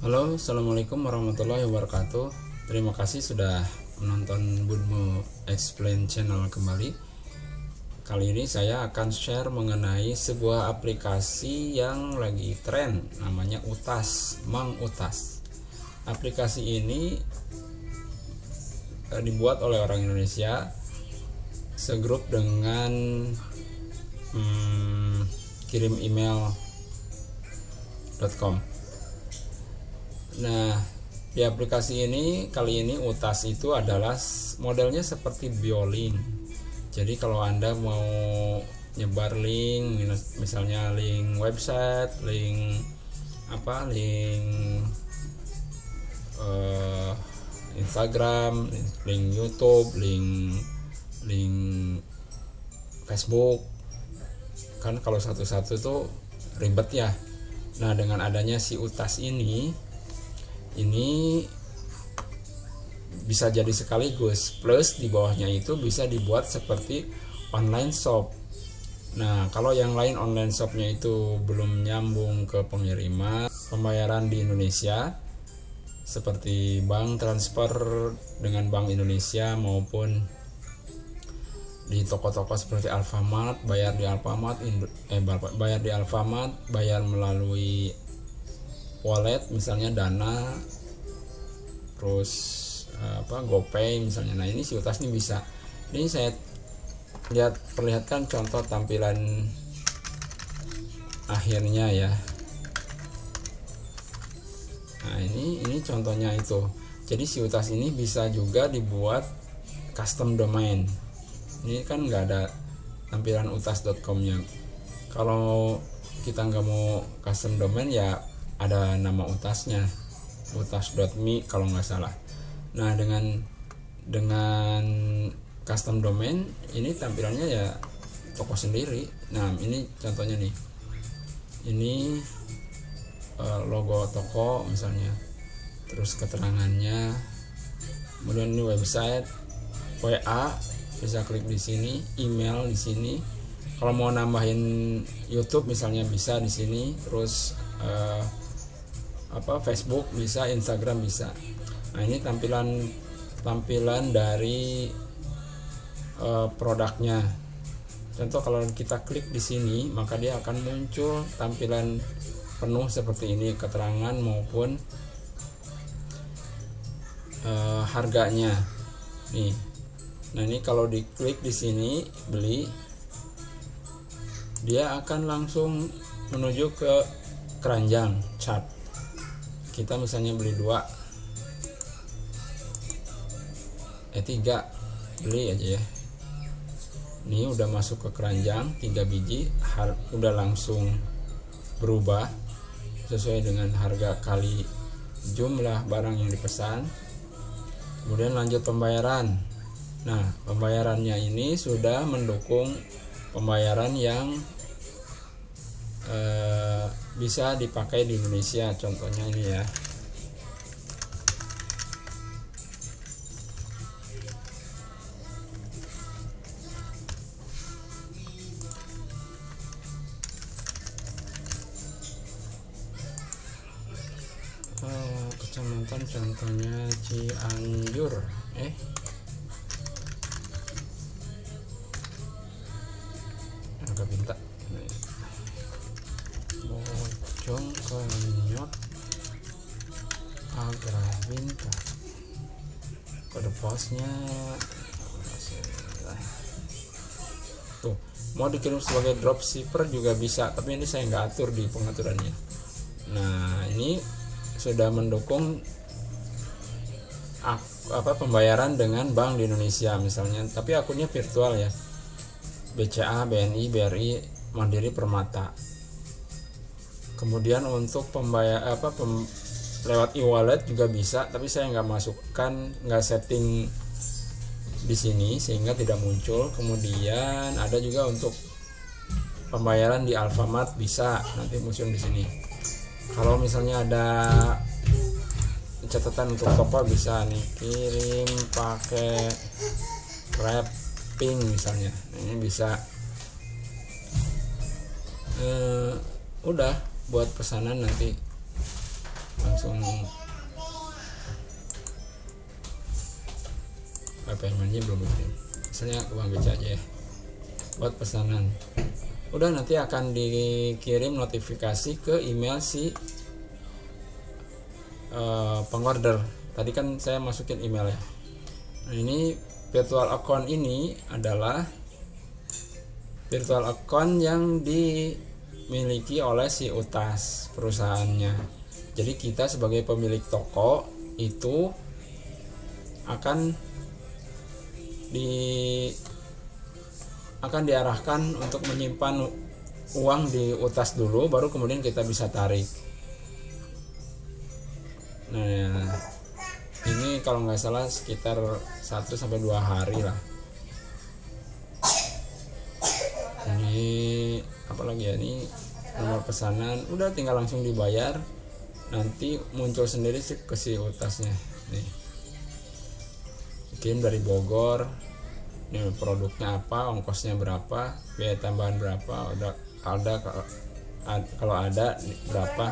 Halo, assalamualaikum warahmatullahi wabarakatuh. Terima kasih sudah menonton Budmu Explain channel kembali. Kali ini saya akan share mengenai sebuah aplikasi yang lagi tren, namanya Utas, Mang Utas. Aplikasi ini dibuat oleh orang Indonesia, segrup dengan kirim email.com. Nah, di aplikasi ini kali ini Utas itu adalah modelnya seperti Bioling. Jadi kalau Anda mau nyebar link, misalnya link website, link Instagram, link YouTube, link Facebook, kan kalau satu-satu tuh ribet ya. Nah, dengan adanya si Utas ini bisa jadi sekaligus, plus di bawahnya itu bisa dibuat seperti online shop. Nah, kalau yang lain online shopnya itu belum nyambung ke pengiriman pembayaran di Indonesia, seperti bank transfer dengan Bank Indonesia maupun di toko-toko seperti Alfamart, bayar di Alfamart, bayar melalui wallet misalnya Dana, terus GoPay misalnya. Nah, ini si Utas ini bisa. Ini saya perlihatkan contoh tampilan akhirnya ya. Nah, ini contohnya itu. Jadi si Utas ini bisa juga dibuat custom domain. Ini kan nggak ada tampilan utas.com-nya. Kalau kita nggak mau custom domain ya ada nama Utasnya, utas.me kalau nggak salah. Nah, dengan custom domain ini tampilannya ya toko sendiri. Nah, ini contohnya nih. Ini logo toko misalnya, terus keterangannya, kemudian ini website, WA bisa klik di sini, email di sini. Kalau mau nambahin YouTube misalnya bisa di sini, terus Facebook bisa, Instagram bisa. Nah, ini tampilan dari produknya. Contoh kalau kita klik di sini, maka dia akan muncul tampilan penuh seperti ini, keterangan maupun harganya. Nih. Nah, ini kalau diklik di sini beli, dia akan langsung menuju ke keranjang chart. Kita misalnya beli 3 beli aja ya. Ini udah masuk ke keranjang 3 biji, udah langsung berubah sesuai dengan harga kali jumlah barang yang dipesan. Kemudian lanjut pembayaran. Nah, pembayarannya ini sudah mendukung pembayaran yang bisa dipakai di Indonesia. Contohnya ini ya. Kecamatan contohnya Cianjur. Agak minta. Bojong Konyot Agrabinta. Kode posnya tuh, mau dikirim sebagai dropshipper juga bisa, tapi ini saya nggak atur di pengaturannya. Nah, ini sudah mendukung pembayaran dengan bank di Indonesia misalnya, tapi akunnya virtual ya, BCA, BNI, BRI, Mandiri, Permata. Kemudian untuk pembayar lewat e-wallet juga bisa, tapi saya nggak setting di sini sehingga tidak muncul. Kemudian ada juga untuk pembayaran di Alfamart bisa, nanti muncul di sini. Kalau misalnya ada catatan untuk toko bisa nih, kirim pakai wrapping misalnya. Nah, ini bisa udah buat pesanan nanti langsung paymentnya belum dikirim, misalnya ke Bank BCA aja ya, buat pesanan. Udah, nanti akan dikirim notifikasi ke email si pengorder. Tadi kan saya masukin email ya. Nah, ini virtual account ini adalah virtual account yang dimiliki oleh si UTAS perusahaannya. Jadi kita sebagai pemilik toko itu akan diarahkan untuk menyimpan uang di UTAS dulu, baru kemudian kita bisa tarik. Nah, ini kalau nggak salah sekitar 1-2 hari lah. Ini apalagi ya, ini nomor pesanan, udah tinggal langsung dibayar, nanti muncul sendiri sih ke si UTASnya nih. Kirim dari Bogor, ini produknya apa, ongkosnya berapa, biaya tambahan berapa, kalau ada berapa,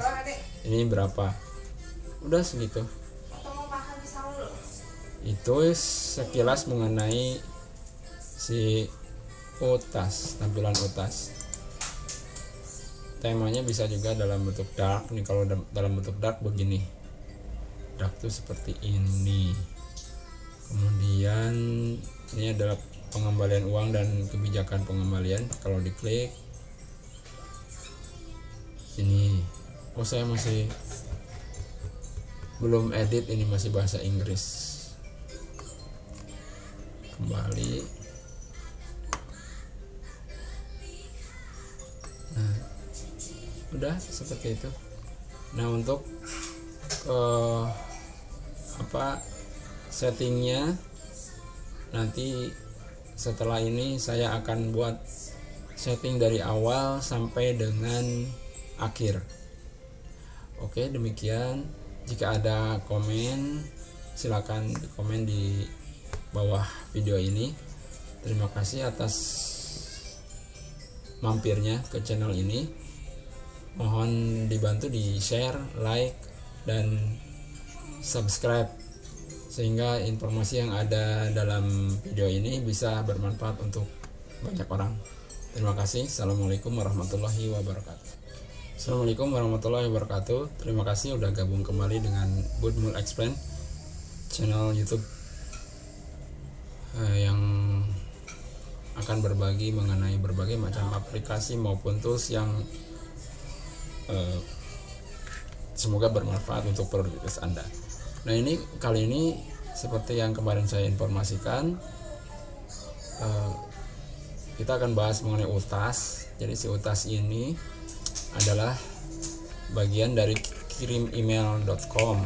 ini berapa, udah segitu. Itu sekilas mengenai si UTAS, tampilan UTAS. Temanya bisa juga dalam bentuk dark nih. Kalau dalam bentuk dark begini, dark tuh seperti ini. Kemudian ini adalah pengembalian uang dan kebijakan pengembalian. Kalau diklik ini, saya masih belum edit, ini masih bahasa Inggris. Kembali. Nah, udah seperti itu. Nah, untuk settingnya nanti setelah ini saya akan buat setting dari awal sampai dengan akhir. Oke, demikian. Jika ada komen, silakan komen di bawah video ini. Terima kasih atas mampirnya ke channel ini. Mohon dibantu di share, like, dan subscribe sehingga informasi yang ada dalam video ini bisa bermanfaat untuk banyak orang. Terima kasih. Assalamualaikum warahmatullahi wabarakatuh. Assalamualaikum warahmatullahi wabarakatuh. Terima kasih udah gabung kembali dengan Budmul Explain, channel YouTube yang akan berbagi mengenai berbagai macam aplikasi maupun tools yang semoga bermanfaat untuk produktivitas Anda. Nah, ini kali ini seperti yang kemarin saya informasikan, kita akan bahas mengenai UTAS. Jadi si UTAS ini adalah bagian dari kirimemail.com.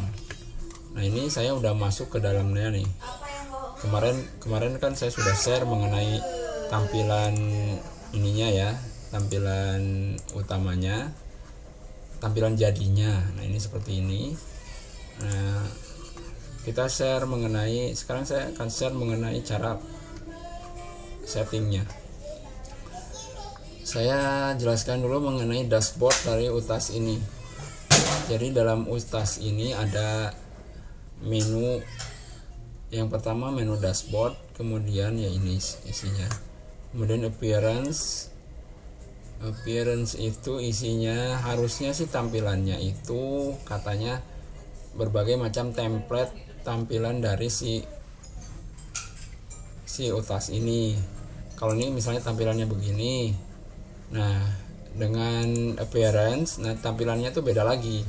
Nah, ini saya udah masuk ke dalamnya nih. Kemarin kan saya sudah share mengenai tampilan ininya ya, tampilan utamanya, tampilan jadinya. Nah, ini seperti ini. Nah, kita share mengenai, sekarang saya akan share mengenai cara settingnya. Saya jelaskan dulu mengenai dashboard dari UTAS ini. Jadi dalam UTAS ini ada menu. Yang pertama menu dashboard, kemudian ya ini isinya. Kemudian appearance itu isinya harusnya sih tampilannya itu katanya berbagai macam template tampilan dari si UTAS ini. Kalau ini misalnya tampilannya begini, nah dengan appearance, nah tampilannya tuh beda lagi,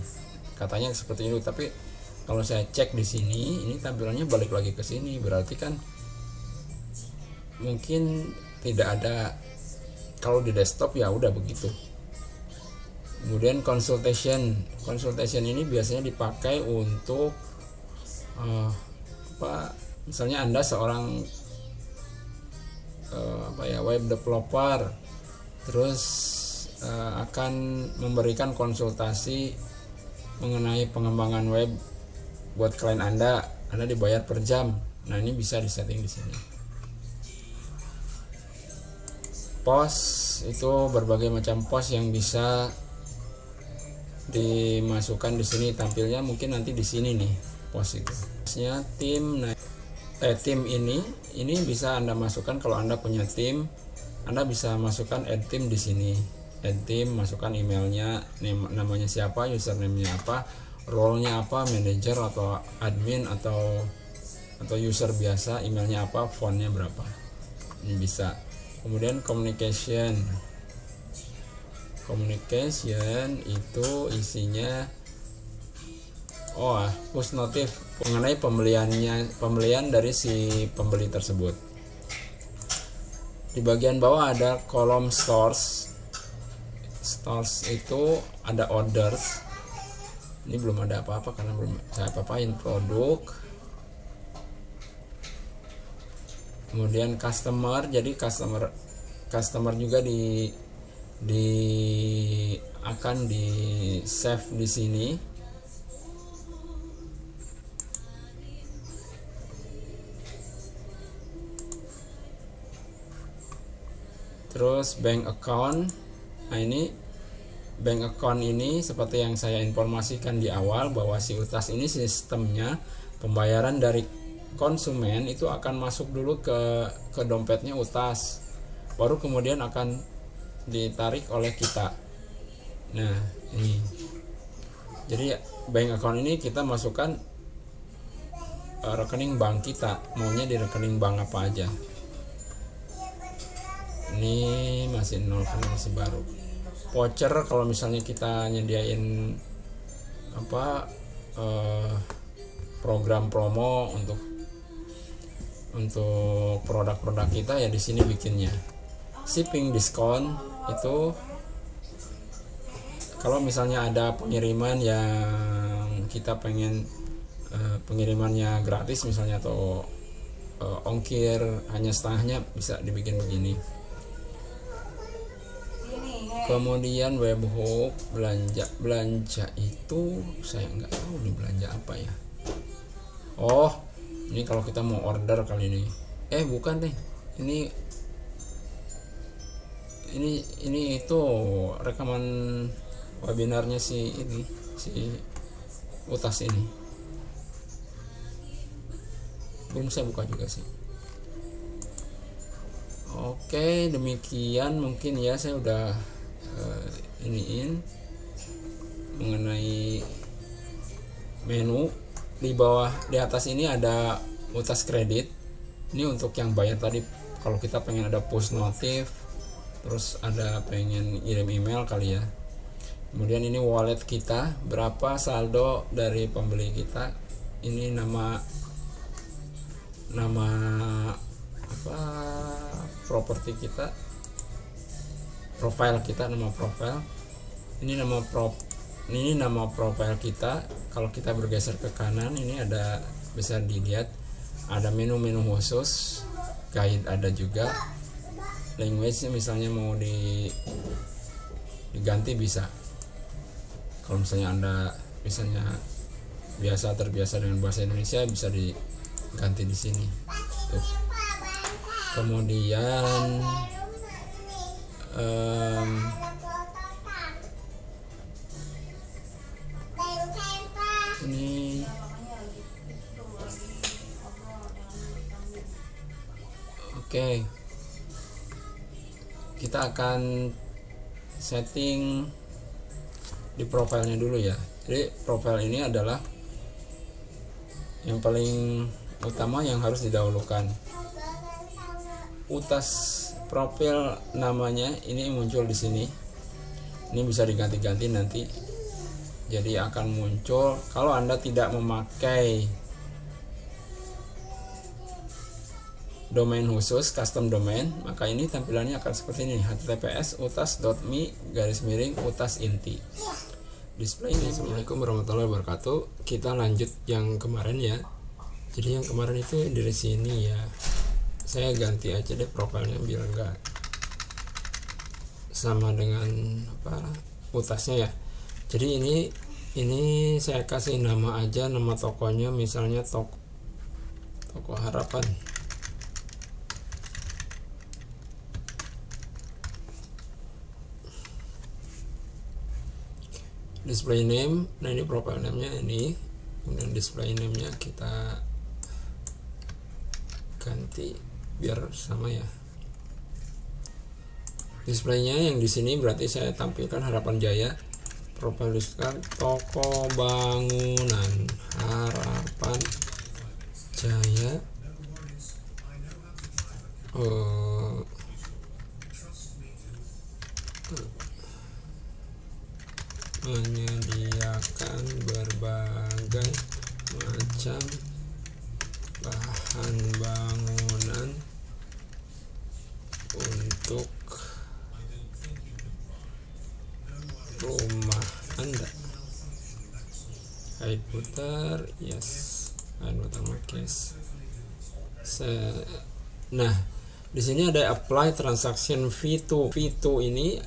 katanya seperti itu. Tapi kalau saya cek di sini, ini tampilannya balik lagi ke sini, berarti kan mungkin tidak ada. Kalau di desktop ya udah begitu. Kemudian consultation ini biasanya dipakai untuk misalnya Anda seorang web developer, terus akan memberikan konsultasi mengenai pengembangan web buat klien Anda dibayar per jam. Nah, ini bisa disetting di sini. Post itu berbagai macam post yang bisa dimasukkan di sini, tampilnya mungkin nanti di sini nih pos itu. Posnya tim. Nah, tim ini bisa Anda masukkan kalau Anda punya tim. Anda bisa masukkan add team di sini. Add team, masukkan emailnya, namanya siapa, username-nya apa, role-nya apa, manager atau admin atau user biasa, emailnya apa, fontnya berapa. Ini bisa. Kemudian communication itu isinya push notif mengenai pembelian dari si pembeli tersebut. Di bagian bawah ada kolom stores itu ada orders. Ini belum ada apa-apa karena belum saya apa-apain. Produk, kemudian customer, jadi customer juga akan di save di sini. Terus bank account. Nah, ini bank account ini seperti yang saya informasikan di awal bahwa si UTAS ini sistemnya pembayaran dari konsumen itu akan masuk dulu ke dompetnya UTAS, baru kemudian akan ditarik oleh kita. Nah, ini jadi bank account ini kita masukkan rekening bank kita, maunya di rekening bank apa aja. Ini masih 0 karena masih baru. Voucher, kalau misalnya kita nyediain program promo untuk produk-produk kita, ya di sini bikinnya. Shipping diskon itu kalau misalnya ada pengiriman yang kita pengen pengirimannya gratis misalnya, atau ongkir hanya setengahnya, bisa dibikin begini. Kemudian webhook, belanja itu saya nggak tahu nih belanja apa ya. Ini kalau kita mau order kali ini. Bukan deh. Ini itu rekaman webinarnya si UTAS ini. Belum saya buka juga sih. Oke, demikian mungkin ya, saya udah iniin mengenai menu. Di atas ini ada UTAS kredit. Ini untuk yang bayar tadi. Kalau kita pengen ada push notif, terus ada pengen kirim email kali ya. Kemudian ini wallet kita, berapa saldo dari pembeli kita. Ini nama properti kita, profile kita, nama profile. Ini nama profile kita. Kalau kita bergeser ke kanan, ini ada, bisa dilihat ada menu-menu khusus, guide ada juga. Language misalnya mau diganti bisa. Kalau misalnya Anda terbiasa dengan bahasa Indonesia, bisa diganti di sini. Tuh. Kemudian ini kita akan setting di profilnya dulu ya. Jadi profile ini adalah yang paling utama yang harus didahulukan. UTAS profil namanya ini muncul di sini. Ini bisa diganti-ganti nanti. Jadi akan muncul kalau Anda tidak memakai domain khusus, custom domain, maka ini tampilannya akan seperti ini, https://utas.me/utasinti. Display ini. Assalamualaikum warahmatullahi wabarakatuh. Kita lanjut yang kemarin ya. Jadi yang kemarin itu dari sini ya. Saya ganti aja deh profilnya biar enggak sama dengan utasnya ya. Jadi ini saya kasih nama aja, nama tokonya misalnya toko Harapan. display name. Nah ini profile name nya ini, kemudian display name nya kita ganti biar sama ya. Displaynya yang di sini berarti saya tampilkan Harapan Jaya, profile liskan toko bangunan Harapan Jaya, menyediakan berbagai macam bahan bangunan untuk rumah Anda. Hide footer, yes. Hide watermarks. Nah, di sini ada apply transaction fee to. Fee to ini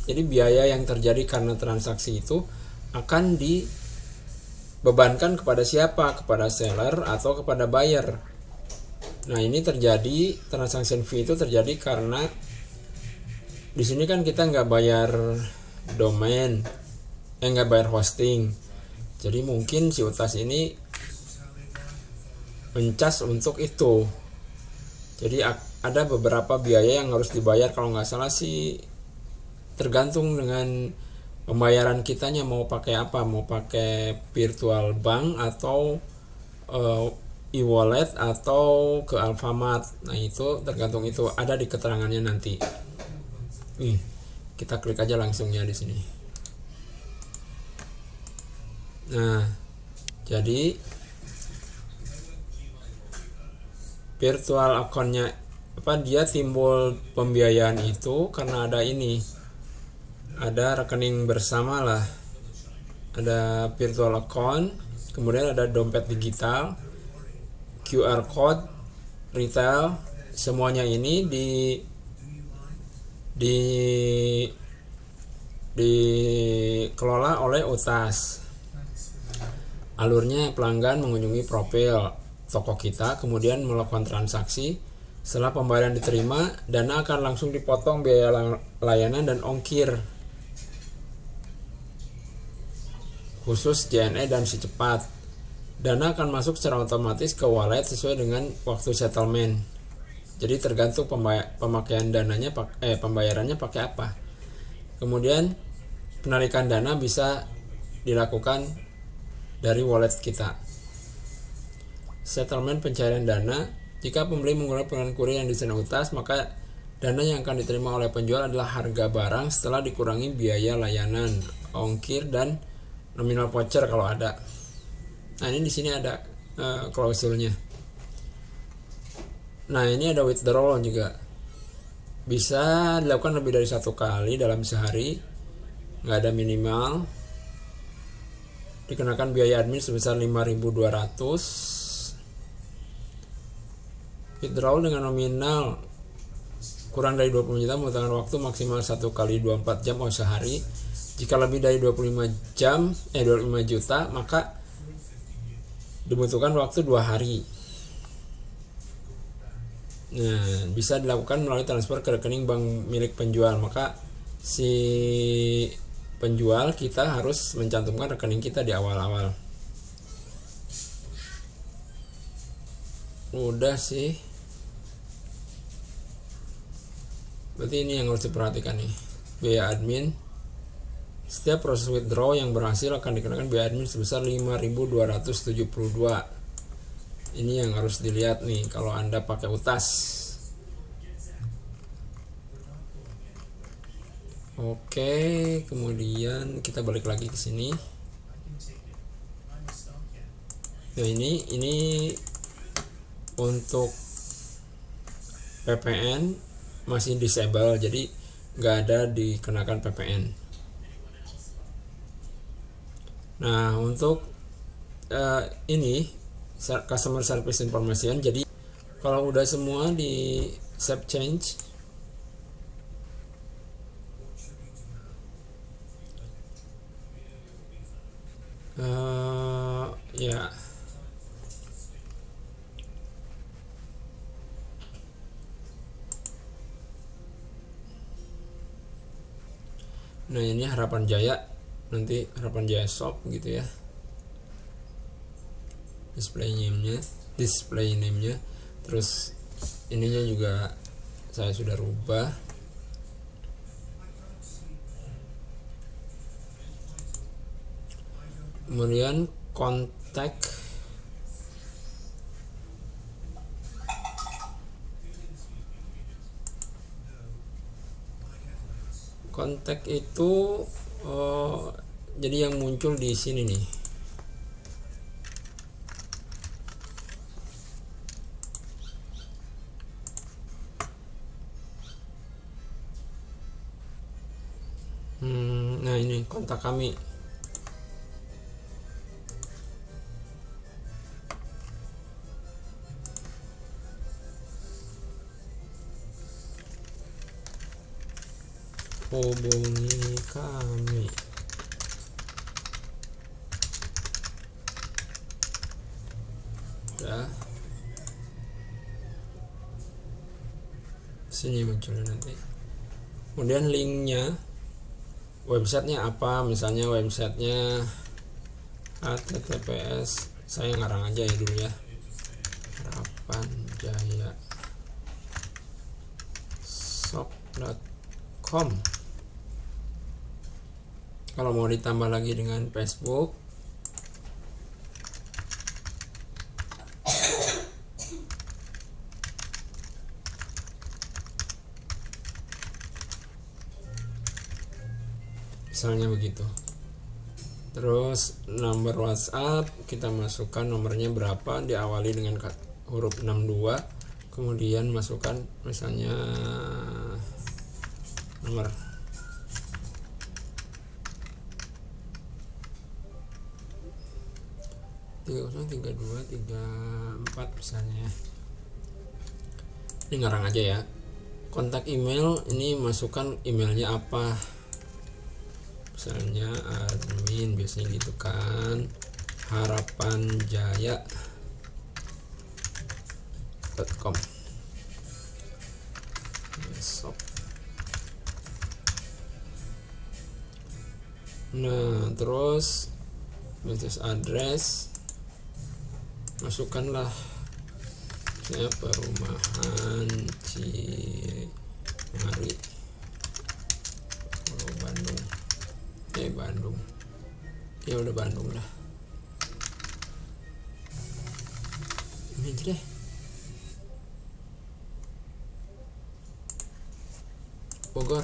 jadi biaya yang terjadi karena transaksi itu akan dibebankan kepada siapa? Kepada seller atau kepada buyer. Nah, ini terjadi transaction fee itu terjadi karena di sini kan kita nggak bayar domain, nggak bayar hosting. Jadi mungkin si Utas ini mencas untuk itu. Jadi ada beberapa biaya yang harus dibayar, kalau nggak salah sih tergantung dengan pembayaran kitanya mau pakai apa, mau pakai virtual bank atau e-wallet atau ke Alfamart. Nah itu tergantung, itu ada di keterangannya nanti. Nih kita klik aja langsungnya di sini. Nah jadi virtual account-nya dia timbul pembiayaan itu karena ada ini, ada rekening bersama lah, ada virtual account, kemudian ada dompet digital, QR code, retail, semuanya ini dikelola oleh Utas. Alurnya pelanggan mengunjungi profil toko kita, kemudian melakukan transaksi. Setelah pembayaran diterima, dana akan langsung dipotong biaya layanan dan ongkir khusus JNE dan si cepat. Dana akan masuk secara otomatis ke wallet sesuai dengan waktu settlement. Jadi tergantung pemakaian dananya, pembayarannya pakai apa. Kemudian penarikan dana bisa dilakukan dari wallet kita. Settlement pencairan dana, jika pembeli menggunakan pengiriman kurir yang disedia Utas, maka dana yang akan diterima oleh penjual adalah harga barang setelah dikurangi biaya layanan, ongkir, dan nominal voucher kalau ada. Nah ini di sini ada klausulnya. Nah ini ada withdrawal juga, bisa dilakukan lebih dari 1 kali dalam sehari, nggak ada minimal. Dikenakan biaya admin sebesar 5.200. Withdrawal dengan nominal kurang dari 25 juta membutuhkan waktu maksimal 1 kali 24 jam atau sehari. Jika lebih dari 25 juta maka dibutuhkan waktu 2 hari. Nah, bisa dilakukan melalui transfer ke rekening bank milik penjual. Maka si penjual kita harus mencantumkan rekening kita di awal-awal. Udah sih, berarti ini yang harus diperhatikan nih, biaya admin. Setiap proses withdraw yang berhasil akan dikenakan biaya admin sebesar 5.272. Ini yang harus dilihat nih kalau Anda pakai Utas. Oke, kemudian kita balik lagi ke sini. Nah ini untuk PPN masih disable, jadi nggak ada dikenakan PPN. Nah untuk ini customer service information, jadi kalau udah semua di save change, ya nah ini Harapan Jaya nanti Harapan Jaya Shop gitu ya, display name-nya. Terus ininya juga saya sudah rubah. Kemudian kontak itu jadi yang muncul di sini nih. Nah ini kontak kami. Hubungi kami. Ya. Sini munculnya nanti. Kemudian linknya, websitenya apa, misalnya websitenya https, saya ngarang aja ya dulu ya, Harapan Jaya Shop.com. Kalau mau ditambah lagi dengan Facebook, misalnya begitu. Terus nomor WhatsApp kita masukkan nomornya berapa, diawali dengan huruf 62, kemudian masukkan misalnya nomor 303234 misalnya. Ini ngarang aja ya. Kontak email, ini masukkan emailnya apa, misalnya admin, biasanya gitu kan, harapanjaya.com. Nah terus message address, masukkanlah saya perumahan Cimari, Bandung. Ya udah Bandung lah. Ini aja deh. Bogor.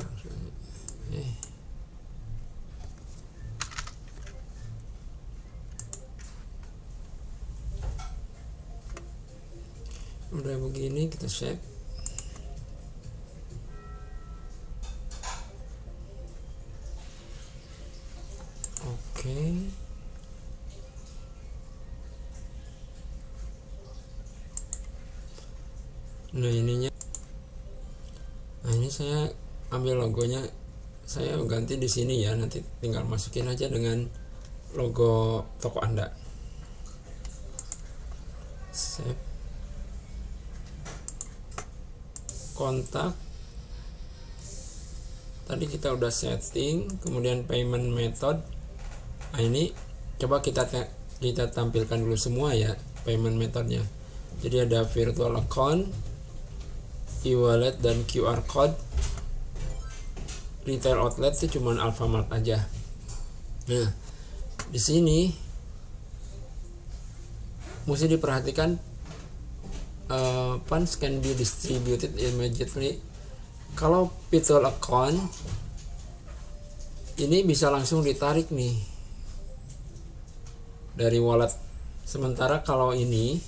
Udah begini kita save. Oke. Nah ininya, nah ini saya ambil logonya, saya ganti di sini ya, nanti tinggal masukin aja dengan logo toko Anda. Save. Kontak tadi kita udah setting, kemudian payment method. Nah ini coba kita tampilkan dulu semua ya payment methodnya. Jadi ada virtual account, e-wallet, dan QR code. Retail outlet itu cuman Alfamart aja. Nah di sini mesti diperhatikan, funds can be distributed immediately. Kalau virtual account ini bisa langsung ditarik nih dari wallet. Sementara kalau ini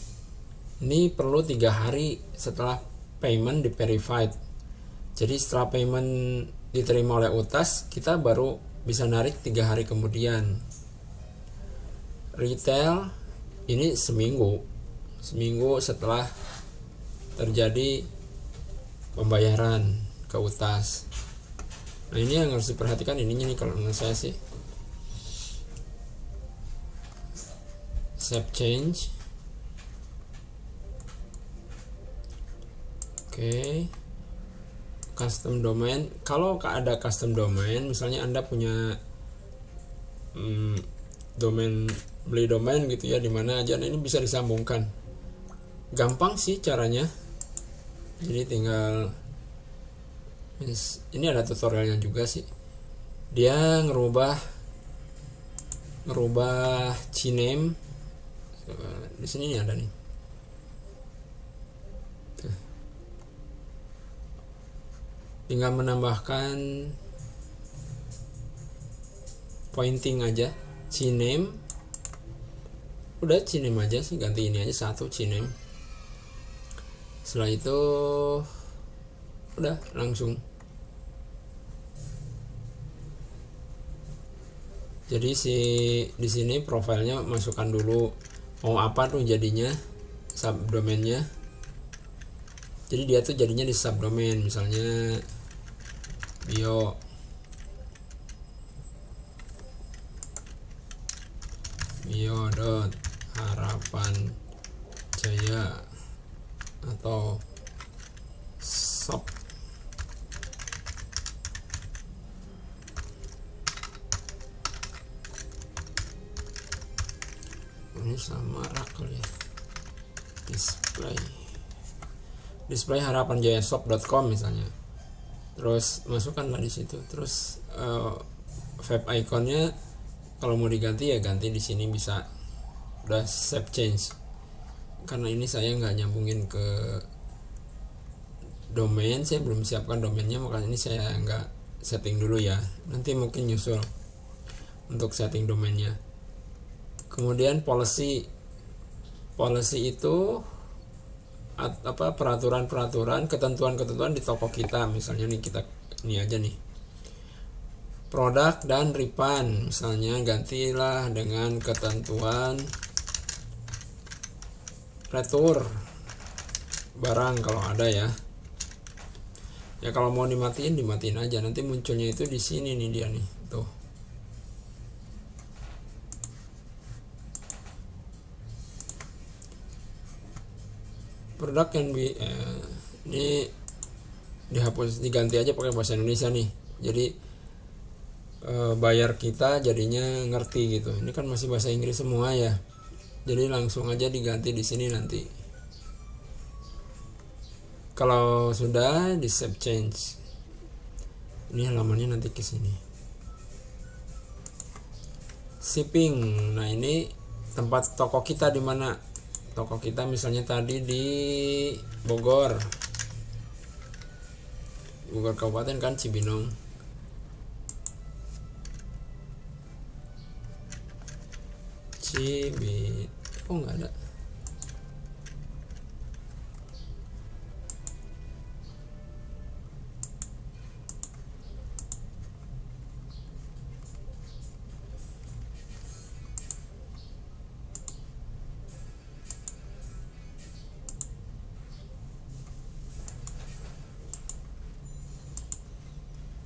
perlu 3 hari setelah payment di verified. Jadi setelah payment diterima oleh UTAS, kita baru bisa narik 3 hari kemudian. Retail ini seminggu setelah terjadi pembayaran ke UTAS. Nah ini yang harus diperhatikan ininya nih, kalau menurut saya sih. Save change. Oke. Custom domain. Kalau ada custom domain, misalnya Anda punya domain, beli domain gitu ya, dimana aja. Nah, ini bisa disambungkan, gampang sih caranya. Jadi tinggal, ini ada tutorialnya juga sih. Dia ngerubah CNAME. Di sini nih ada nih. Tinggal menambahkan pointing aja CNAME. Udah CNAME aja sih, ganti ini aja satu CNAME. Setelah itu udah langsung. Jadi di sini profilnya masukkan dulu mau apa tuh jadinya, subdomainnya. Jadi dia tuh jadinya di subdomain, misalnya bio harapan jaya atau shop. Ini sama rak kali ya. display harapan jaya shop.com misalnya. Terus masukkanlah di situ. Terus web iconnya kalau mau diganti ya ganti di sini bisa. Udah save change. Karena ini saya nggak nyambungin ke domain, saya belum siapkan domainnya, makanya ini saya nggak setting dulu ya. Nanti mungkin nyusul untuk setting domainnya. Kemudian policy itu peraturan ketentuan di toko kita. Misalnya nih, kita ini aja nih, produk dan refund, misalnya gantilah dengan ketentuan retur barang kalau ada ya. Ya kalau mau dimatiin aja, nanti munculnya itu di sini nih, dia nih tuh. Produk yang ini dihapus, diganti aja pakai bahasa Indonesia nih. Jadi bayar kita jadinya ngerti gitu. Ini kan masih bahasa Inggris semua ya. Jadi langsung aja diganti di sini nanti. Kalau sudah di save change. Ini halamannya nanti ke sini. Shipping. Nah, ini tempat toko kita di mana? Toko kita misalnya tadi di Bogor Kabupaten kan, Cibinong. Oh nggak ada.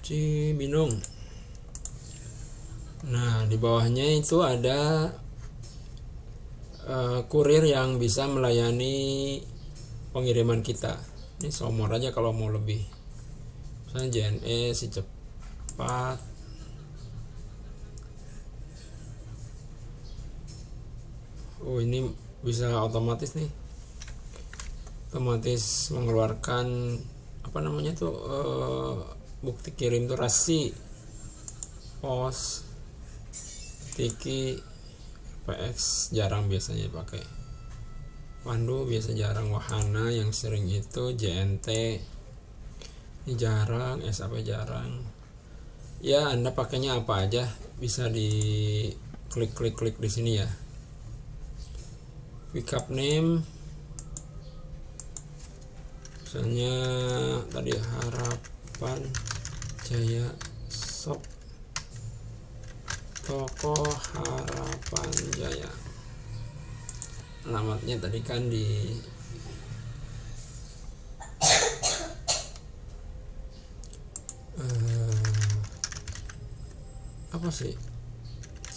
Cibinong. Nah, di bawahnya itu ada kurir yang bisa melayani pengiriman kita. Ini somor aja kalau mau lebih. Misalnya JNE si cepat. Oh, ini bisa otomatis nih. Otomatis mengeluarkan bukti kirim tuh rasi, pos, tiki, PX jarang biasanya pakai. Pandu biasa jarang. Wahana yang sering itu JNT. Ini jarang, SAP jarang. Ya, Anda pakainya apa aja bisa di klik di sini ya. Pickup name misalnya tadi harapan jaya shop, toko harapan jaya. Alamatnya tadi kan di apa sih,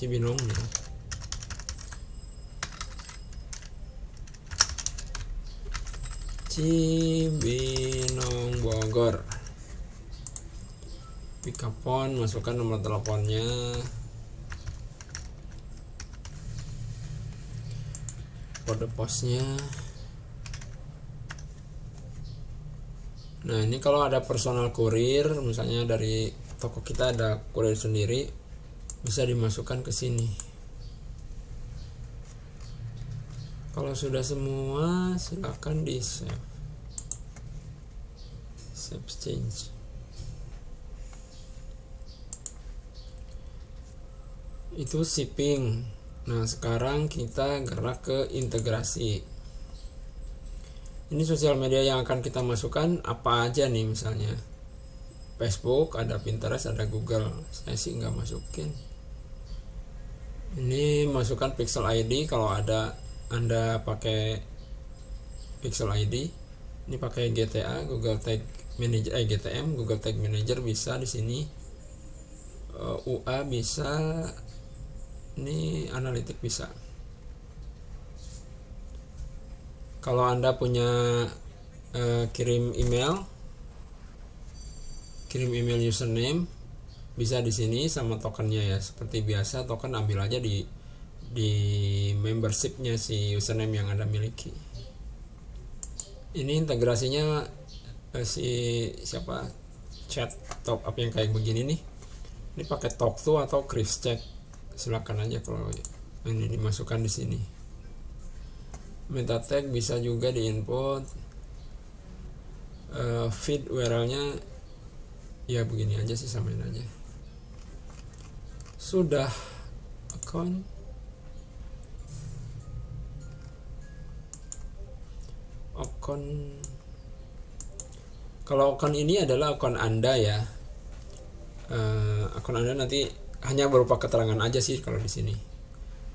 Cibinong ya. Cibinong Bogor. Pick up phone, masukkan nomor teleponnya. kode posnya. Nah ini kalau ada personal kurir, misalnya dari toko kita ada kurir sendiri, bisa dimasukkan ke sini. Kalau sudah semua, silakan di save change. Itu shipping. Nah sekarang kita gerak ke integrasi. Ini sosial media yang akan kita masukkan apa aja nih, misalnya Facebook, ada Pinterest, ada Google. Saya sih nggak masukin. Ini masukkan Pixel ID kalau ada Anda pakai Pixel ID. Ini pakai GTA, Google Tag Manager, GTM, Google Tag Manager bisa di sini. UA bisa. Ini analitik bisa. Kalau Anda punya kirim email username, bisa di sini sama tokennya ya. Seperti biasa, token ambil aja di membershipnya si username yang Anda miliki. Ini integrasinya chat top up yang kayak begini nih. Ini pakai Talk2 atau ChrisChat. Silakan aja kalau ini dimasukkan di sini. Meta tag bisa juga di input. Feed URL-nya ya begini aja sih, samain aja. Sudah account. Kalau account ini adalah account Anda ya. Account Anda nanti hanya berupa keterangan aja sih kalau di sini.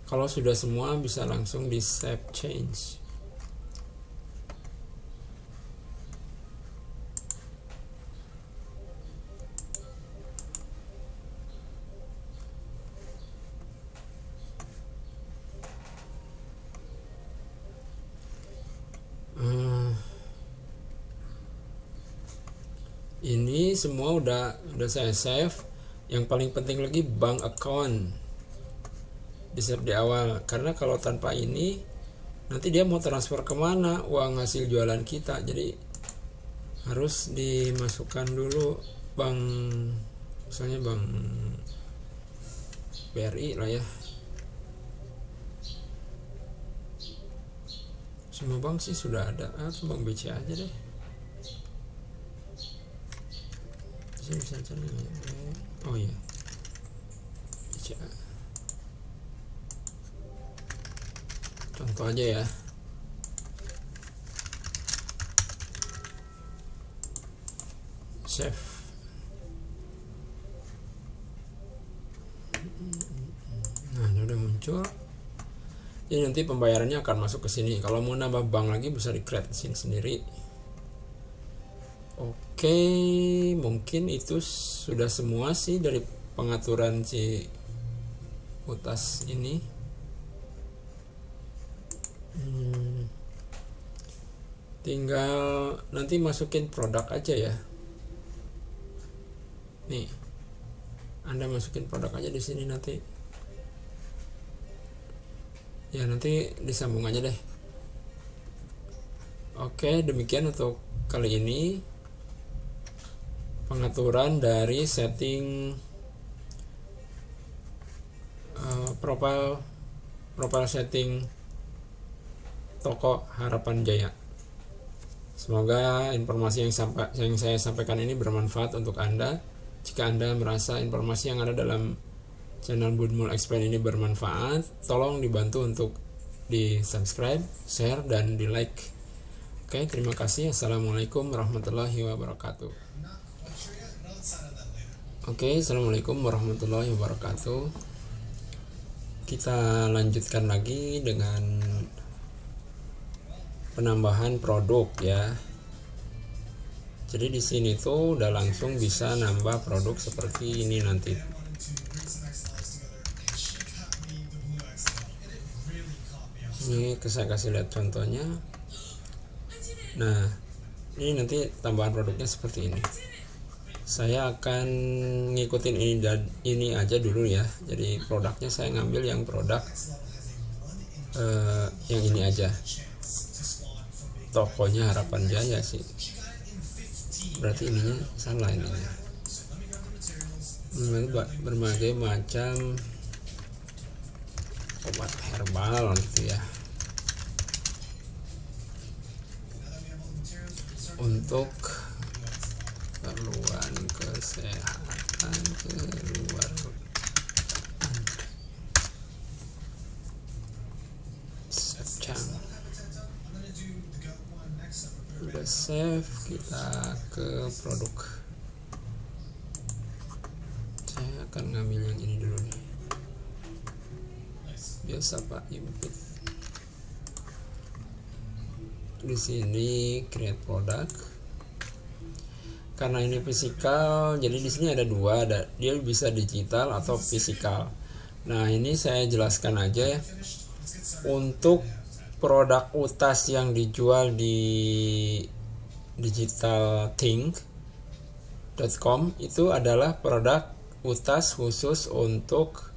Kalau sudah semua bisa langsung di save change. Ini semua udah saya save. Yang paling penting lagi bank account di save di awal, karena kalau tanpa ini nanti dia mau transfer kemana uang hasil jualan kita, jadi harus dimasukkan dulu bank, misalnya bank BRI lah ya. Semua bank sih sudah ada, atau bank BCA aja deh. Bisa cari, oh iya BCA. Contoh aja ya. Save. Nah, ini udah muncul. Jadi nanti pembayarannya akan masuk ke sini. Kalau mau nambah bank lagi bisa di-create sini sendiri. Oke, mungkin itu sudah semua sih dari pengaturan si utas ini. Tinggal nanti masukin produk aja ya. Nih, Anda masukin produk aja di sini nanti. Ya nanti disambung aja deh. Oke, demikian untuk kali ini pengaturan dari setting profile setting toko Harapan Jaya. Semoga informasi yang saya sampaikan ini bermanfaat untuk Anda. Jika Anda merasa informasi yang ada dalam channel Budmul Explain ini bermanfaat, tolong dibantu untuk di subscribe, share, dan di like. Oke, terima kasih. Assalamualaikum warahmatullahi wabarakatuh. Oke, assalamualaikum warahmatullahi wabarakatuh. Kita lanjutkan lagi dengan penambahan produk ya. Jadi di sini tuh udah langsung bisa nambah produk seperti ini nanti. Ini saya kasih lihat contohnya. Nah, ini nanti tambahan produknya seperti ini. Saya akan ngikutin ini aja dulu ya. Jadi produknya saya ngambil yang produk yang ini aja, tokonya Harapan Jaya sih, berarti ininya salah ininya. Berbagai macam obat herbal gitu ya, untuk keperluan kesehatan keluar secang. Udah save, kita ke produk. Saya akan ngambil yang ini dulu nih, biasa Pak, input di sini create product. Karena ini fisikal, jadi di sini ada dua, dia bisa digital atau fisikal. Nah ini saya jelaskan aja ya. Untuk produk UTAS yang dijual di digitalthink.com itu adalah produk UTAS khusus untuk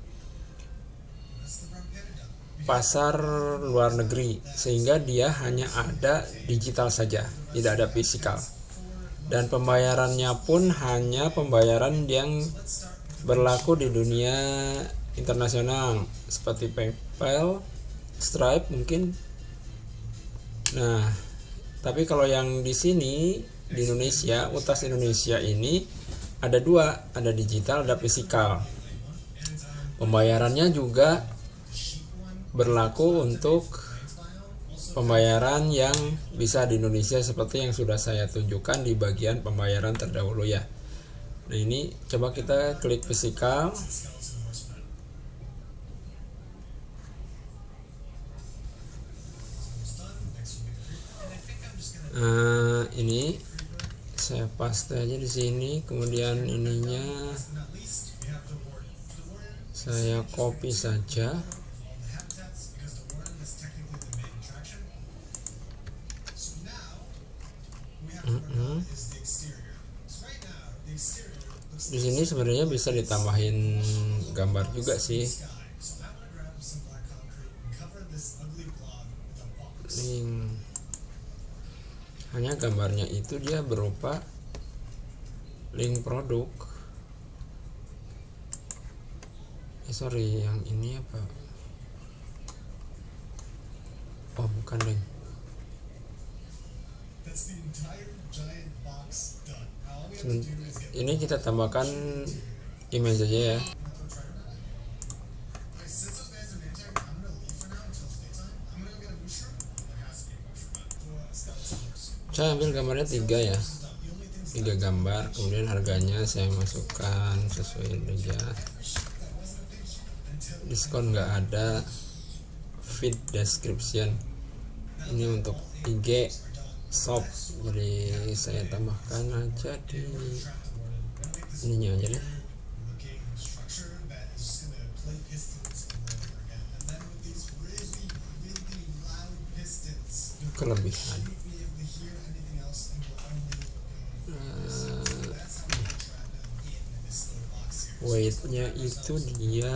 pasar luar negeri, sehingga dia hanya ada digital saja, tidak ada fisikal. Dan pembayarannya pun hanya pembayaran yang berlaku di dunia internasional seperti PayPal, Stripe mungkin. Nah, tapi kalau yang di sini di Indonesia, UTAS Indonesia ini ada dua, ada digital, ada fisikal. Pembayarannya juga berlaku untuk pembayaran yang bisa di Indonesia seperti yang sudah saya tunjukkan di bagian pembayaran terdahulu ya. Nah ini coba kita klik fisikal. Nah ini saya paste aja di sini, kemudian ininya saya copy saja. Di sini sebenarnya bisa ditambahin gambar juga sih. Link. Hanya gambarnya itu dia berupa link produk. Sorry, yang ini apa? Oh, bukan link. Ini kita tambahkan image aja ya. Saya ambil gambarnya 3 ya, 3 gambar, kemudian harganya saya masukkan sesuai dengan diskon nggak ada, feed description ini untuk IG shop, jadi saya tambahkan aja di ininya aja deh. Kelebihan weightnya itu dia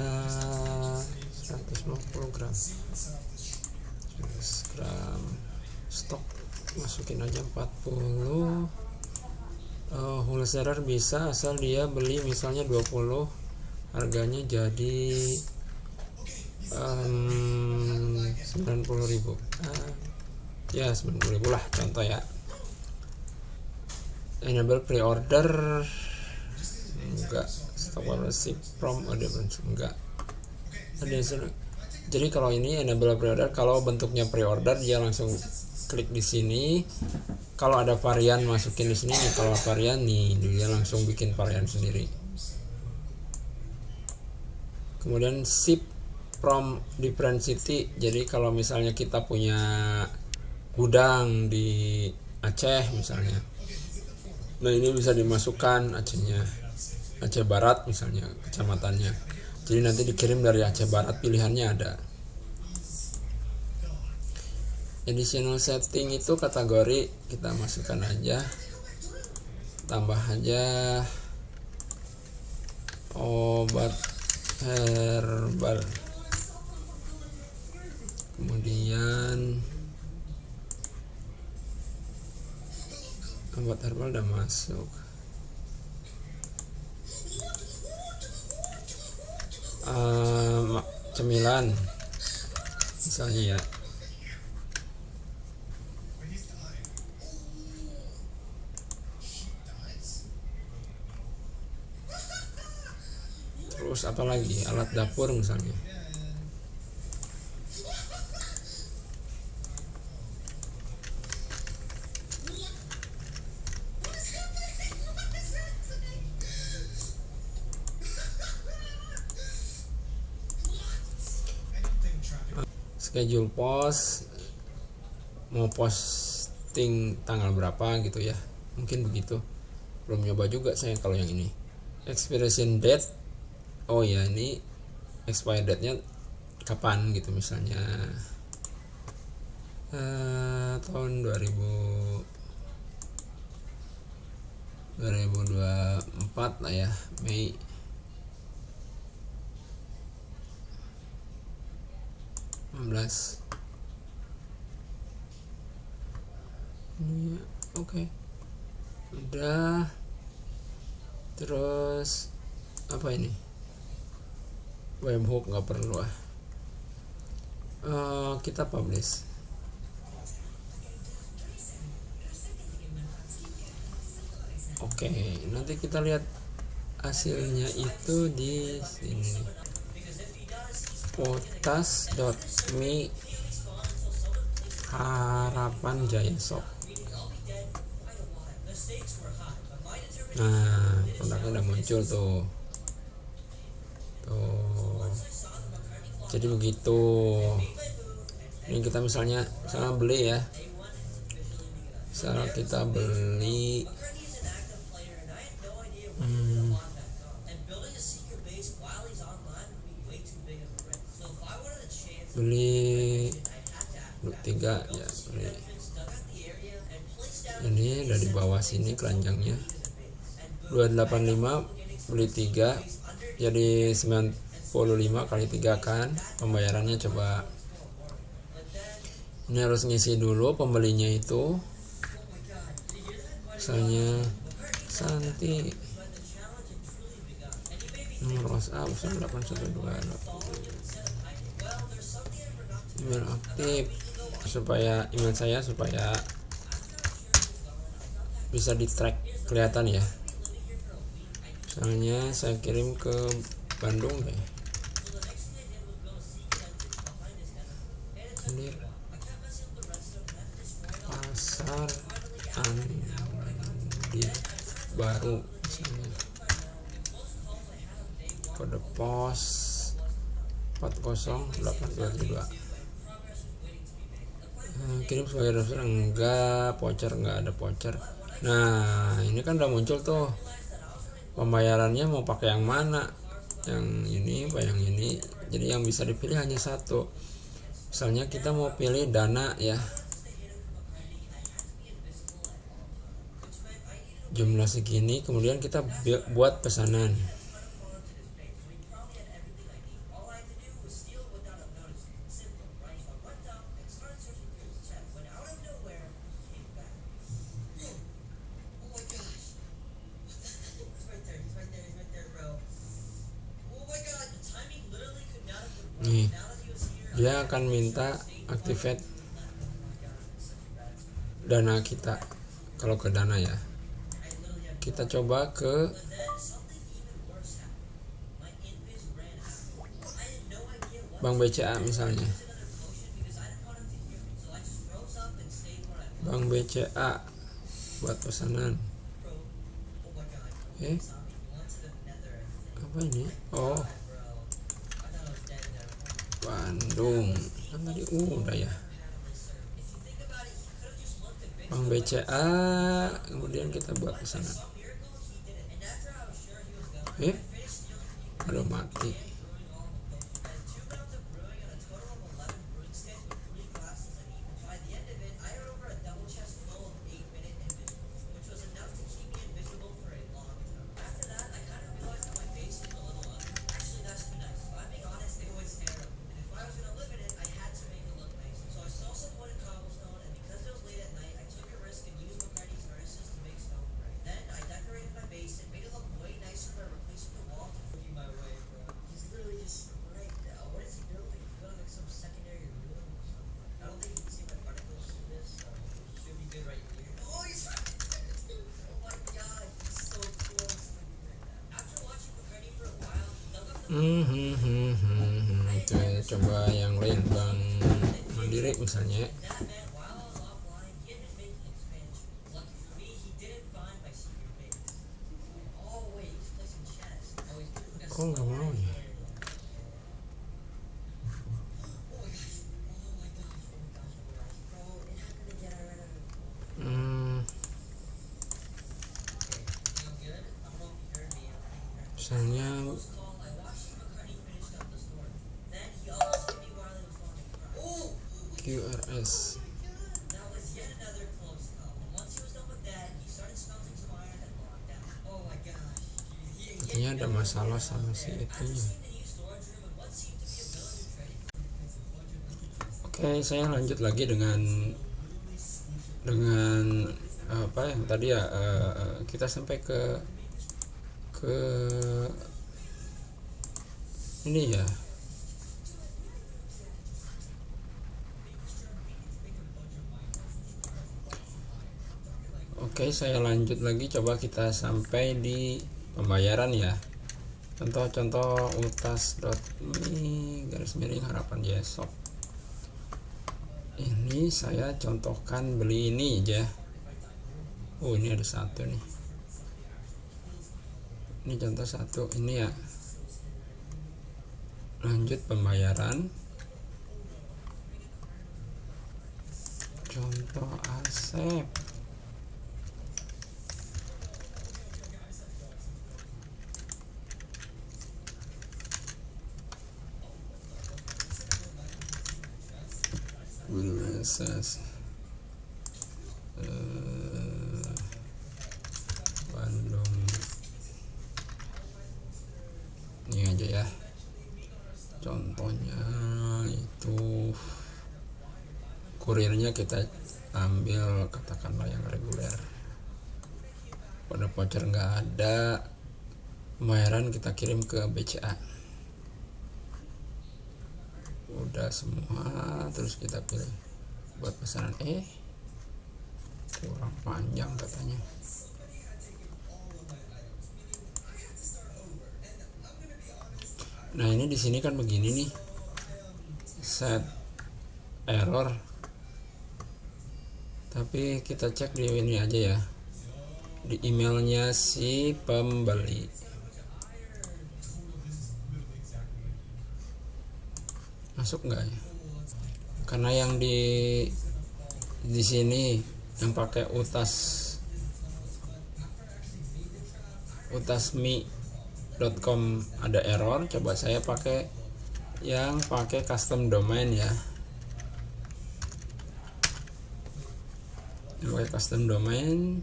150 gram, 100 gram, stok masukin aja 40. Wholesaler bisa asal dia beli misalnya 20, harganya jadi 90.000, ya 90.000 lah contoh ya. Enable pre-order enggak, stop receipt from advance enggak ada. Jadi kalau ini enable pre-order, kalau bentuknya pre-order dia langsung klik di sini. Kalau ada varian masukin di sini nih, kalau varian nih dia langsung bikin varian sendiri. Kemudian ship from different city, jadi kalau misalnya kita punya gudang di Aceh misalnya, nah ini bisa dimasukkan Acehnya, Aceh Barat misalnya kecamatannya, jadi nanti dikirim dari Aceh Barat, pilihannya ada. Additional setting itu kategori kita masukkan aja, tambah aja obat herbal. Kemudian obat herbal udah masuk. Cemilan misalnya ya. Terus apa lagi, alat dapur misalnya. Schedule post, mau posting tanggal berapa gitu ya, mungkin begitu. Belum nyoba juga saya kalau yang ini. Expiration date, oh ya ini expire date-nya kapan gitu, misalnya tahun 2024 lah ya, Mei. Ini oke. Udah. Terus apa ini? Webhook nggak perlu ah. Kita publish. Oke, nanti kita lihat hasilnya itu di sini. Potas.me Harapan Jaya Shop. Nah, produknya udah muncul tuh. Jadi begitu. Ini kita misalnya beli ya. Misalnya kita beli beli 3 ya, beli ini udah di bawah sini keranjangnya 285, beli 3 jadi 95 kali 3 kan pembayarannya. Coba ini harus ngisi dulu pembelinya itu, misalnya Santi, nomor WhatsApp 812 email aktif, supaya email saya supaya bisa di track kelihatan ya. Misalnya saya kirim ke Bandung deh, Pasar Andir Baru misalnya, kode pos 40822. Kirim sebagai referensi, enggak voucher, enggak ada voucher. Nah ini kan udah muncul tuh pembayarannya, mau pakai yang mana, yang ini apa yang ini. Jadi yang bisa dipilih hanya satu. Misalnya kita mau pilih Dana ya, jumlah segini, kemudian kita buat pesanan. Nih, dia akan minta activate Dana kita. Kalau ke Dana ya, kita coba ke Bank BCA misalnya. Bank BCA buat pesanan. Apa ini? Oh, Bandung kan tadi udah ya. Bank BCA, kemudian kita buat pesanan. Aduh mati. Itu ya, coba yang lain, Bank Mandiri misalnya. Kok nggak mau ya? Misalnya QRS. Artinya ada masalah sama si itunya. Oke, saya lanjut lagi dengan apa yang tadi ya, kita sampai ke ini ya. Oke, saya lanjut lagi, coba kita sampai di pembayaran ya. Contoh-contoh utas.me/harapan JSOP. Ini saya contohkan beli ini aja. Oh, ini ada satu nih. Ini contoh satu ini ya. Lanjut pembayaran. Contoh Asep. Bandung. Ini aja ya. Contohnya itu kurirnya kita ambil katakanlah yang reguler. Pada voucher nggak ada, pembayaran kita kirim ke BCA. Udah semua, terus kita pilih buat pesanan. Kurang panjang katanya. Nah, ini di sini kan begini nih, set error. Tapi kita cek di ini aja ya, di emailnya si pembeli. Masuk nggak ya? Karena yang di sini yang pakai utasmi.com ada error. Coba saya pakai yang pakai custom domain ya. Yang pakai custom domain.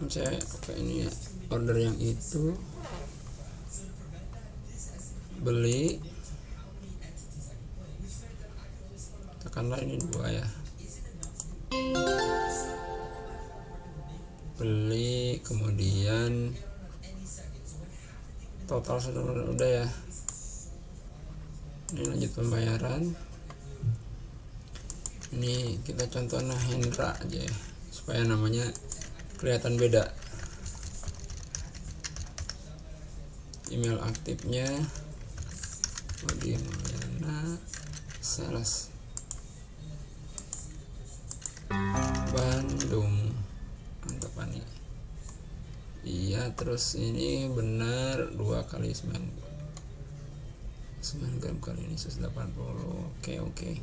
Saya pakai ini ya, order yang itu. Beli, katakanlah ini 2 ya, beli, kemudian total sudah ya. Ini lanjut pembayaran. Ini kita contohnya Hendra aja ya, supaya namanya kelihatan beda. Email aktifnya Bagaimana sales Bandung, mantap nih. Iya, terus ini benar 2 kali 9 gram kali ini 180. Oke.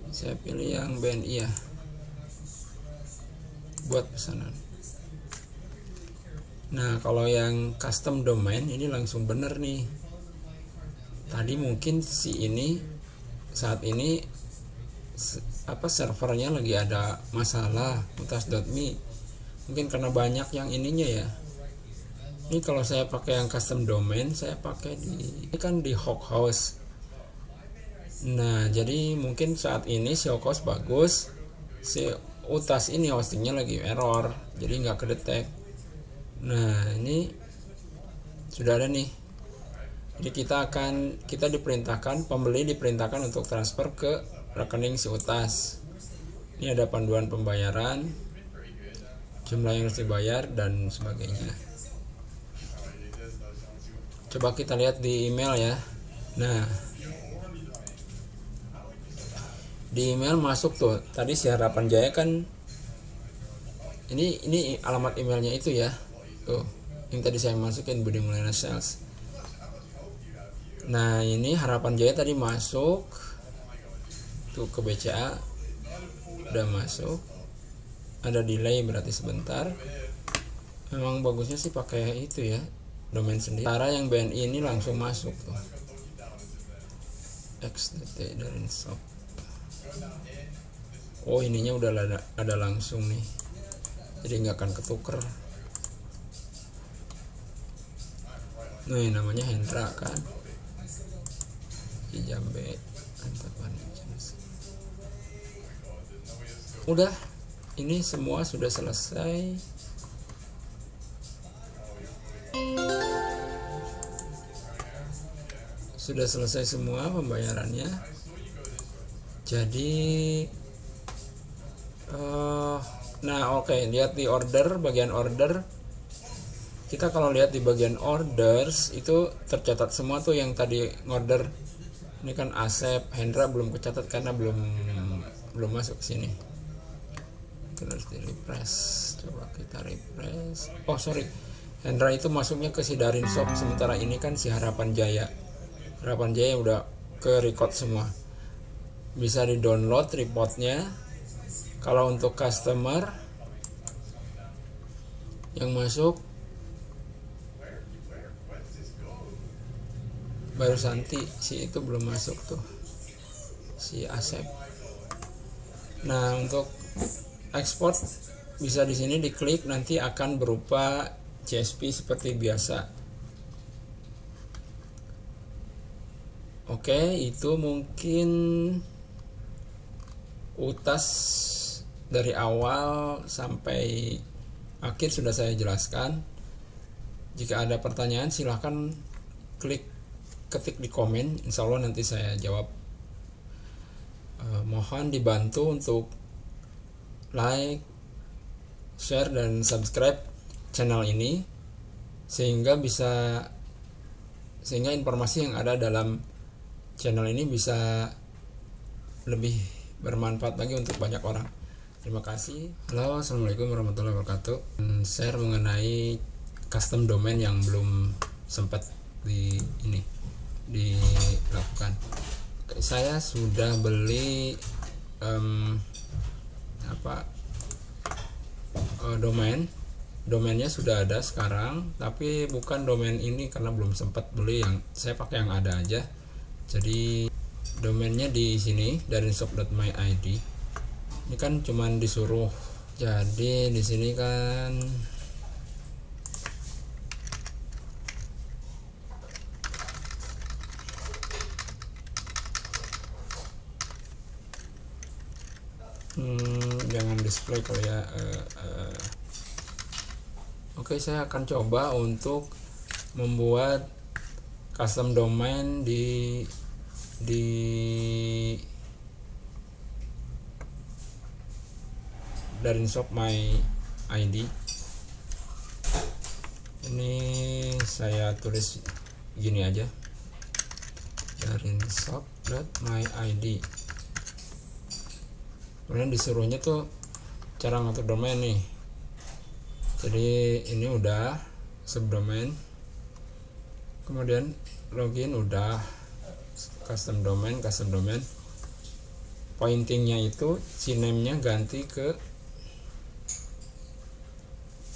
Saya pilih yang BNI ya buat pesanan. Nah, kalau yang custom domain ini langsung bener nih. Tadi mungkin saat ini servernya lagi ada masalah, utas.me. Mungkin karena banyak yang ininya ya. Ini kalau saya pakai yang custom domain, saya pakai ini kan di Hosthouse. Nah, jadi mungkin saat ini si Hosthouse bagus, si utas ini hostingnya lagi error, jadi nggak kedetek. Nah, ini sudah ada nih. Jadi pembeli diperintahkan untuk transfer ke rekening si utas. Ini ada panduan pembayaran, jumlah yang harus dibayar dan sebagainya. Coba kita lihat di email ya. Nah, di email masuk tuh. Tadi si Harapan Jaya kan ini alamat emailnya itu ya. Tuh, yang tadi saya masukin Budi Mulyana Sales. Nah, ini Harapan Jaya tadi masuk tuh ke BCA. Udah masuk. Ada delay berarti sebentar. Memang bagusnya sih pakai itu ya, domain sendiri. Cara yang BNI ini langsung masuk tuh. XDT dari shop. Oh, ininya udah ada langsung nih, jadi nggak akan ketuker. Nih namanya Hendra kan, di Jambe. Udah, ini semua sudah selesai. Sudah selesai semua pembayarannya. Jadi nah oke, lihat di order, bagian order. Kita kalau lihat di bagian orders itu tercatat semua tuh yang tadi order. Ini kan Asep, Hendra belum kecatat karena belum masuk ke sini. Kita harus di refresh. Coba kita refresh. Oh sorry, Hendra itu masuknya ke si Darin Shop, sementara ini kan si Harapan Jaya. Harapan Jaya udah ke record semua. Bisa di download reportnya. Kalau untuk customer yang masuk baru Santi, si itu belum masuk tuh, si Asep. Nah, untuk ekspor bisa di sini diklik, nanti akan berupa CSV seperti biasa. Oke, itu mungkin UTAS dari awal sampai akhir sudah saya jelaskan. Jika ada pertanyaan silahkan ketik di komen, insya Allah nanti saya jawab. Mohon dibantu untuk like, share, dan subscribe channel ini sehingga informasi yang ada dalam channel ini bisa lebih bermanfaat lagi untuk banyak orang. Terima kasih. Halo, assalamualaikum warahmatullahi wabarakatuh. Share mengenai custom domain yang belum sempat dilakukan. Saya sudah beli domainnya sudah ada sekarang, tapi bukan domain ini karena belum sempat beli. Yang saya pakai yang ada aja. Jadi domainnya di sini dari shop.myid. Ini kan cuman disuruh. Jadi di sini kan jangan display kali ya. Oke, saya akan coba untuk membuat custom domain di Darin Shop My ID. Ini saya tulis gini aja, Darin Shop.myid. Kemudian disuruhnya tuh cara ngatur domain nih. Jadi ini udah subdomain, kemudian login udah, custom domain. Pointingnya itu CNAME-nya ganti ke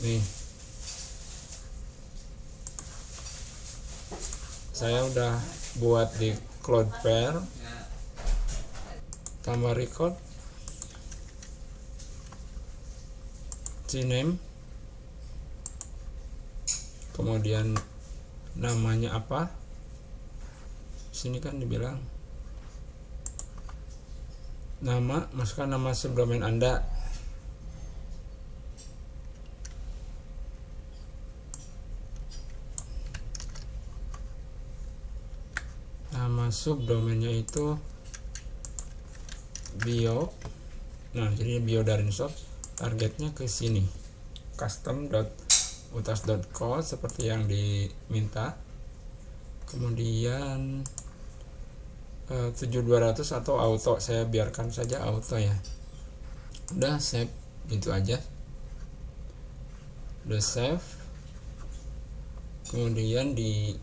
nih. Saya udah buat di Cloudflare, tambah record CNAME, kemudian namanya apa. Sini kan dibilang nama, masukkan nama subdomain Anda. Nama subdomainnya itu bio. Nah, jadi bio Darin Shop. Targetnya ke sini, custom.utas.co seperti yang diminta. kemudian 7200 atau auto, saya biarkan saja auto ya. Udah save gitu aja, udah save. Kemudian di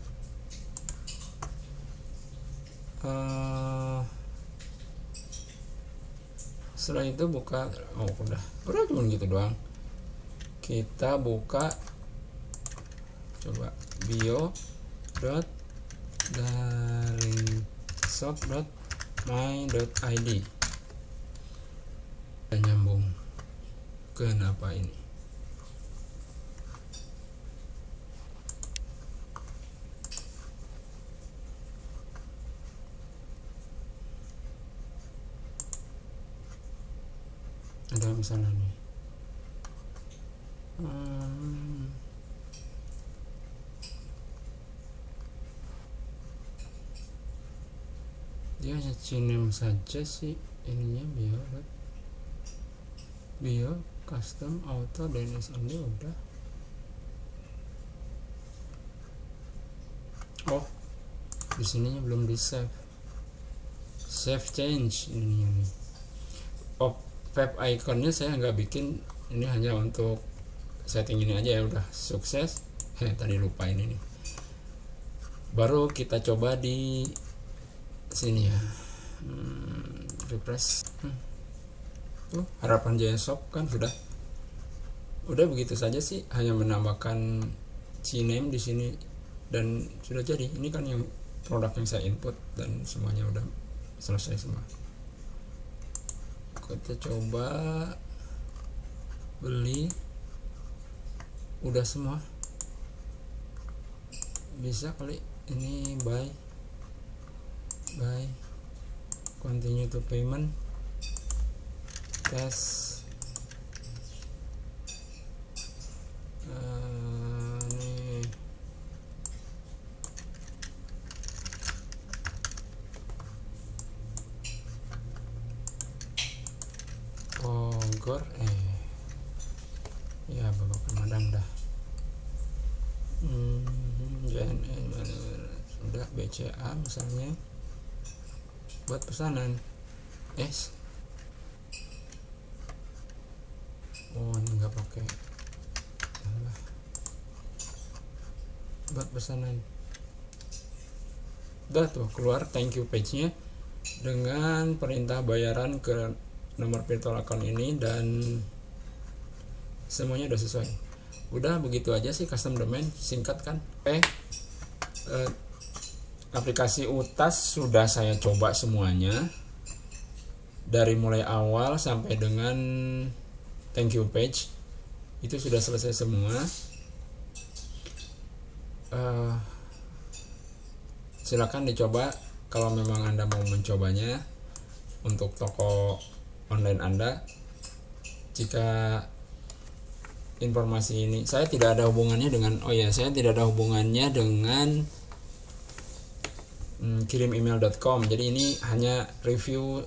setelah itu buka, udah cuma gitu doang. Kita buka, coba bio.daringshop.my.id, dan nyambung. Kenapa ini? Ada masalah nih. Dia hanya cinem saja sih ininya, bio custom auto DNS only udah. Di sininya belum di save change ini nih. Web iconnya saya nggak bikin, ini hanya untuk setting ini aja ya. Udah sukses. Tadi lupa ini nih. Baru kita coba di sini ya, refresh. Harapan Jaya Shop kan udah begitu saja sih, hanya menambahkan CNAME di sini dan sudah jadi. Ini kan yang produk yang saya input dan semuanya udah selesai semua. Kita coba beli, udah semua. Bisa kali ini buy continue to payment, tes nih. Bogor ya Bapak Pemadang dah. Sudah BCA misalnya buat pesanan ini nggak pakai buat pesanan. Udah tuh keluar thank you page nya dengan perintah bayaran ke nomor virtual account ini, dan semuanya udah sesuai. Udah begitu aja sih custom domain, singkat kan. Aplikasi UTAS sudah saya coba semuanya dari mulai awal sampai dengan thank you page, itu sudah selesai semua. Silakan dicoba kalau memang Anda mau mencobanya untuk toko online Anda. Jika informasi ini saya tidak ada hubungannya dengan saya tidak ada hubungannya dengan kirimemail.com. Jadi ini hanya review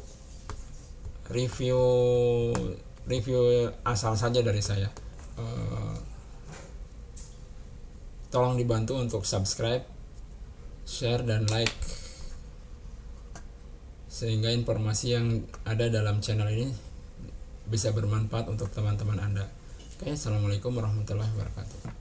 asal saja dari saya. Tolong dibantu untuk subscribe, share, dan like sehingga informasi yang ada dalam channel ini bisa bermanfaat untuk teman-teman Anda. Oke, assalamualaikum warahmatullahi wabarakatuh.